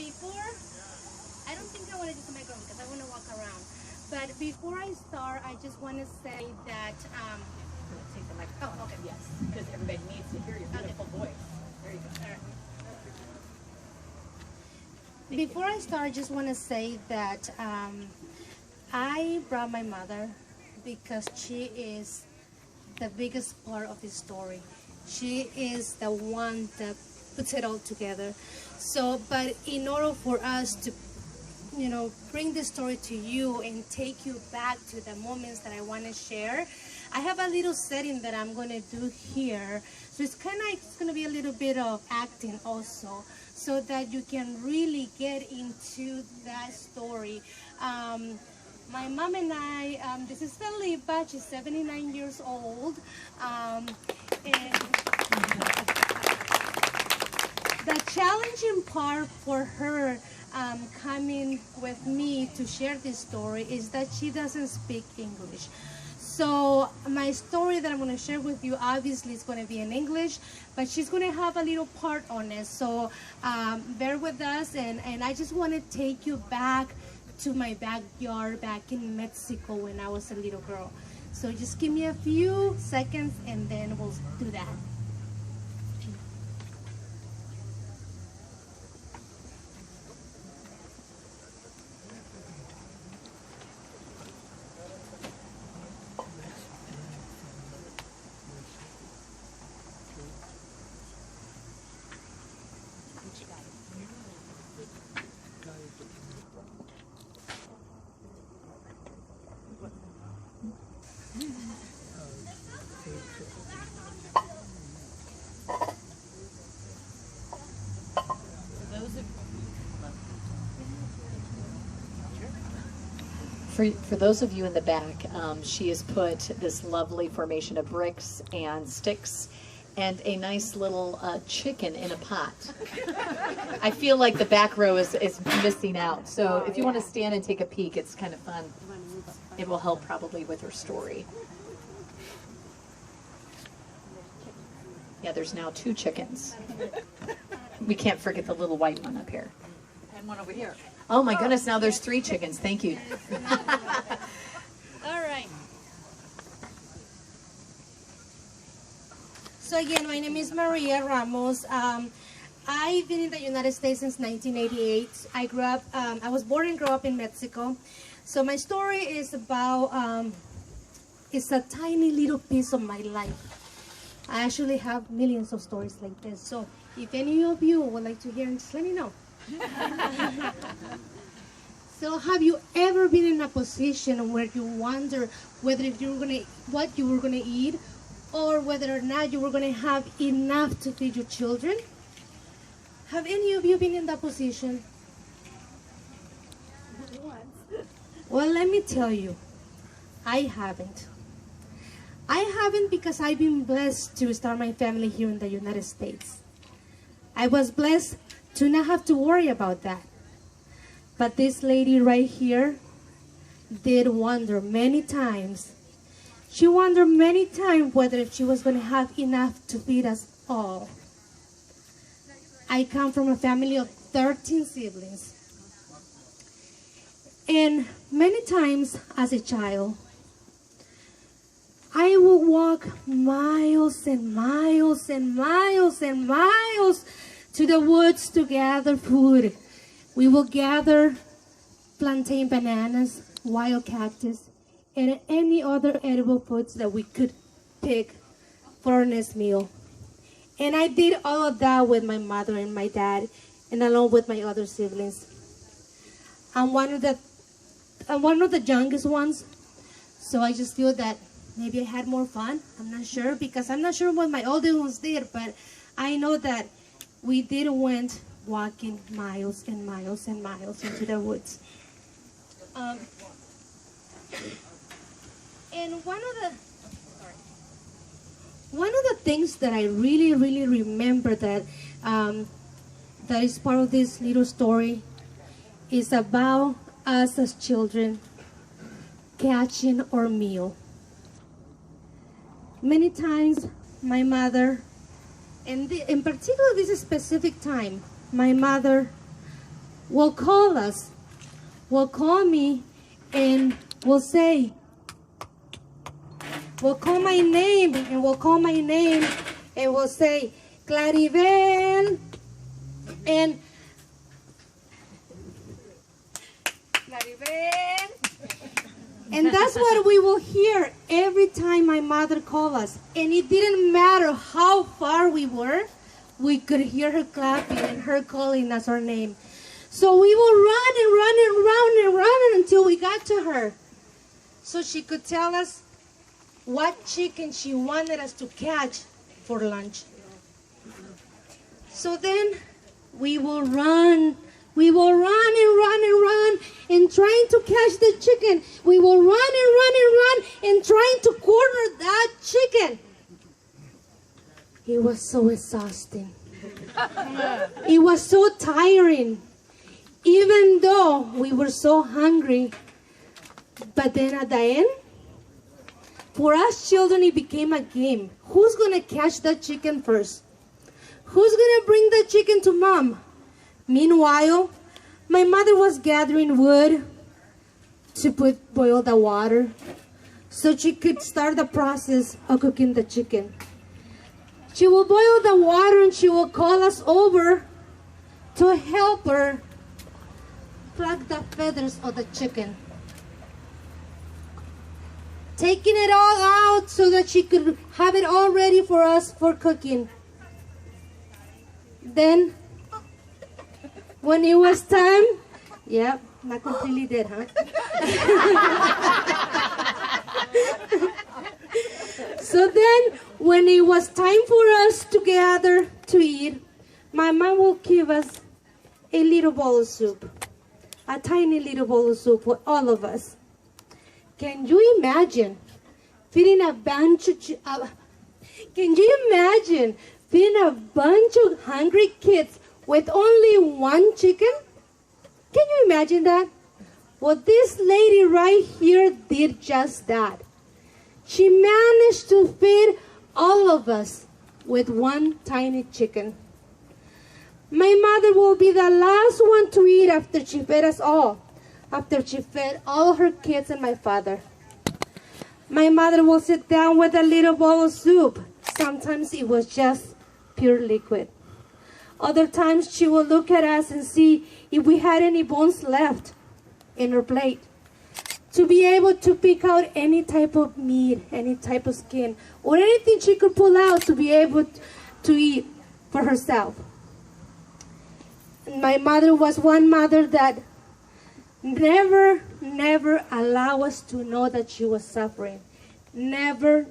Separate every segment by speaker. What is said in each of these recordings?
Speaker 1: before, I don't think I want to use the microphone because I want to walk around. But before I start, I just want to say that.
Speaker 2: Take the microphone.
Speaker 1: Oh, okay.
Speaker 2: Yes, because everybody needs to hear your beautiful voice. There you go.
Speaker 1: All right. Before I start, I just want to say that I brought my mother because she is the biggest part of this story. She is the one that puts it all together. So, but in order for us to, bring this story to you and take you back to the moments that I want to share, I have a little setting that I'm going to do here. So it's going to be a little bit of acting also, so that you can really get into that story. My mom and I, this is Felipa, she's 79 years old. And the challenging part for her coming with me to share this story is that she doesn't speak English. So my story that I'm going to share with you obviously is going to be in English, but she's going to have a little part on it. So bear with us, and I just want to take you back to my backyard back in Mexico when I was a little girl. So just give me a few seconds and then we'll do that.
Speaker 2: For those of you in the back, she has put this lovely formation of bricks and sticks and a nice little chicken in a pot. I feel like the back row is missing out. So if you want to stand and take a peek, it's kind of fun. It will help probably with her story. Yeah, there's now 2 chickens. We can't forget the little white one up here.
Speaker 3: And one over here.
Speaker 2: Oh my goodness, now there's 3 chickens. Thank you.
Speaker 1: All right. So again, my name is Maria Ramos. I've been in the United States since 1988. I was born and grew up in Mexico. So my story is about, it's a tiny little piece of my life. I actually have millions of stories like this. So if any of you would like to hear, just let me know. So have you ever been in a position where you wonder whether what you were gonna eat, or whether or not you were gonna have enough to feed your children? Have any of you been in that position? Well, let me tell you, I haven't. I haven't because I've been blessed to start my family here in the United States. I was blessed to not have to worry about that. But this lady right here did wonder many times. She wondered many times whether she was going to have enough to feed us all. I come from a family of 13 siblings. And many times as a child, I would walk miles and miles and miles and miles to the woods to gather food. We will gather plantain bananas, wild cactus, and any other edible foods that we could pick for our next meal. And I did all of that with my mother and my dad, and along with my other siblings. I'm one of the youngest ones, so I just feel that maybe I had more fun. I'm not sure, because I'm not sure what my older ones did, but I know that we did went walking miles and miles and miles into the woods. And one of the things that I really, really remember that that is part of this little story is about us as children catching our meal. Many times my mother, and in particular this specific time, my mother will call us, will call me, and will say, will call my name, and will call my name, and will say, Claribel, and Claribel. And that's what we will hear every time my mother called us. And it didn't matter how far we were, we could hear her clapping and her calling us our name. So we will run and run and run and run until we got to her, so she could tell us what chicken she wanted us to catch for lunch. So then we will run. We will run and run and run and trying to catch the chicken. We will run and run and run and trying to corner that chicken. It was so exhausting. It was so tiring. Even though we were so hungry. But then at the end, for us children, it became a game. Who's going to catch that chicken first? Who's going to bring the chicken to mom? Meanwhile, my mother was gathering wood to boil the water so she could start the process of cooking the chicken. She will boil the water and she will call us over to help her pluck the feathers of the chicken, taking it all out so that she could have it all ready for us for cooking. Then, when it was time, yep, not completely dead, huh? So then, when it was time for us to gather to eat, my mom will give us a little bowl of soup, a tiny little bowl of soup for all of us. Can you imagine feeding a bunch of hungry kids with only one chicken? Can you imagine that? Well, this lady right here did just that. She managed to feed all of us with one tiny chicken. My mother will be the last one to eat after she fed us all, after she fed all her kids and my father. My mother will sit down with a little bowl of soup. Sometimes it was just pure liquid. Other times she will look at us and see if we had any bones left in her plate, to be able to pick out any type of meat, any type of skin, or anything she could pull out to be able to eat for herself. My mother was one mother that never allowed us to know that she was suffering. Never.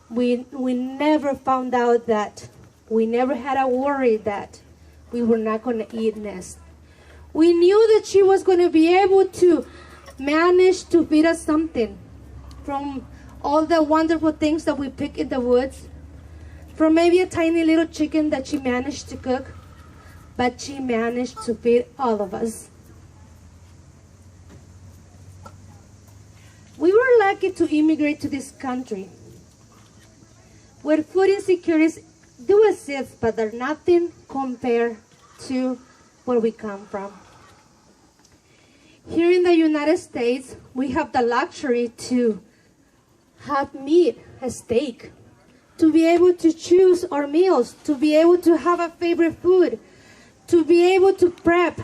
Speaker 1: We never found out that. We never had a worry that we were not going to eat next. We knew that she was going to be able to manage to feed us something from all the wonderful things that we pick in the woods, from maybe a tiny little chicken that she managed to cook, but she managed to feed all of us. We were lucky to immigrate to this country, where food insecurities do exist, but they're nothing compared to where we come from. Here in the United States, we have the luxury to have meat, a steak, to be able to choose our meals, to be able to have a favorite food, to be able to prep,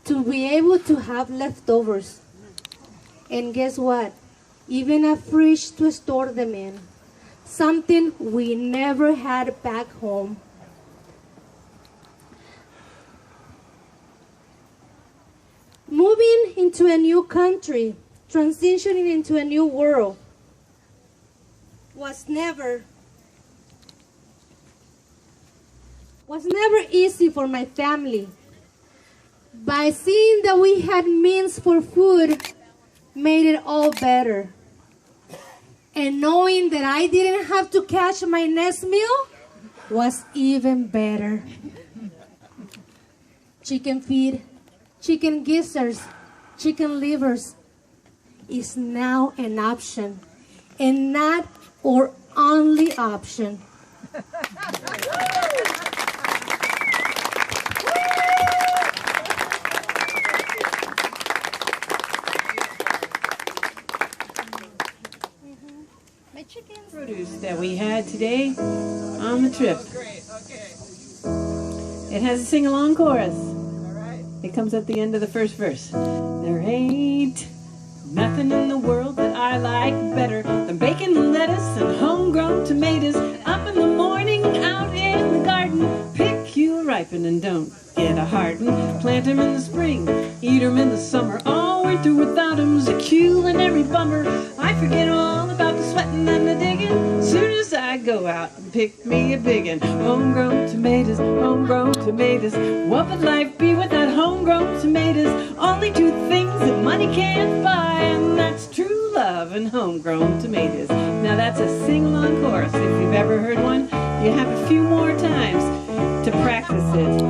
Speaker 1: to be able to have leftovers. And guess what? Even a fridge to store them in. Something we never had back home. Moving into a new country, transitioning into a new world, was never easy for my family. By seeing that we had means for food, made it all better. And knowing that I didn't have to catch my next meal was even better. Chicken feed, chicken gizzards, chicken livers is now an option, and not our only option. chickens.
Speaker 3: Produce that we had today on the trip. It has a sing-along chorus. It comes at the end of the first verse. There ain't nothing in the world that I like better than bacon, lettuce, and homegrown tomatoes. Up in the morning, out in the garden, pick you a ripen and don't get a harden. Plant 'em in the spring, eat 'em in the summer. All winter without 'em's a culinary bummer. I forget all about the sweating and the digging soon as I go out and pick me a biggin. Homegrown tomatoes, homegrown tomatoes. What would life be without homegrown tomatoes? Only two things that money can't buy, and that's true love and homegrown tomatoes. Now that's a sing-along chorus. If you've ever heard one, you have a few more times to practice it.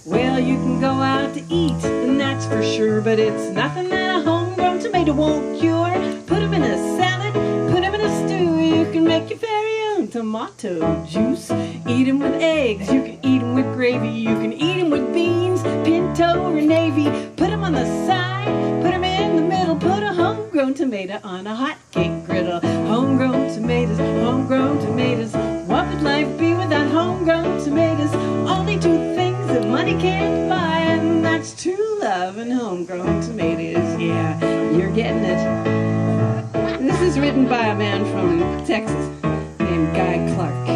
Speaker 3: Well, you can go out to eat, and that's for sure, but it's nothing that a homegrown tomato won't cure. Put 'em in a salad, put 'em in a stew. You can make your very own tomato juice. Eat 'em with eggs, you can eat 'em with gravy. You can eat 'em with beans, pinto or navy. Put 'em on the side, put 'em in the middle. Put a homegrown tomato on a hot cake griddle. Homegrown tomatoes, homegrown tomatoes. What would life be without homegrown tomatoes? Only two things that money can't buy, and that's true love and homegrown tomatoes. Yeah, you're getting it. This is written by a man from Texas named Guy Clark.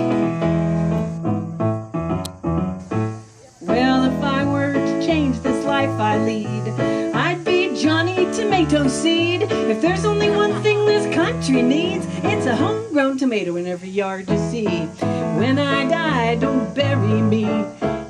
Speaker 3: Well, if I were to change this life I lead, I'd be Johnny Tomato Seed. If there's only one thing this country needs, it's a homegrown tomato in every yard you see. When I die, don't bury me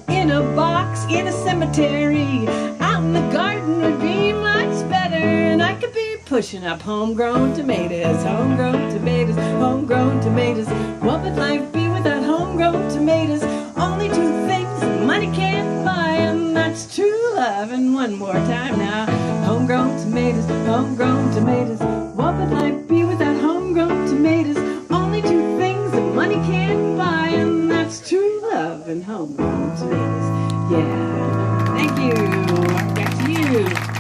Speaker 3: in a box in a cemetery. Out in the garden would be much better, and I could be pushing up homegrown tomatoes, homegrown tomatoes, homegrown tomatoes. What would life be without homegrown tomatoes? Only two things that money can't buy, and that's true love. And one more time now, homegrown tomatoes, homegrown tomatoes. What would life be without homegrown tomatoes? Only two things that money can't buy, and that's true love and homegrown tomatoes. Yeah. Thank you. Back to you.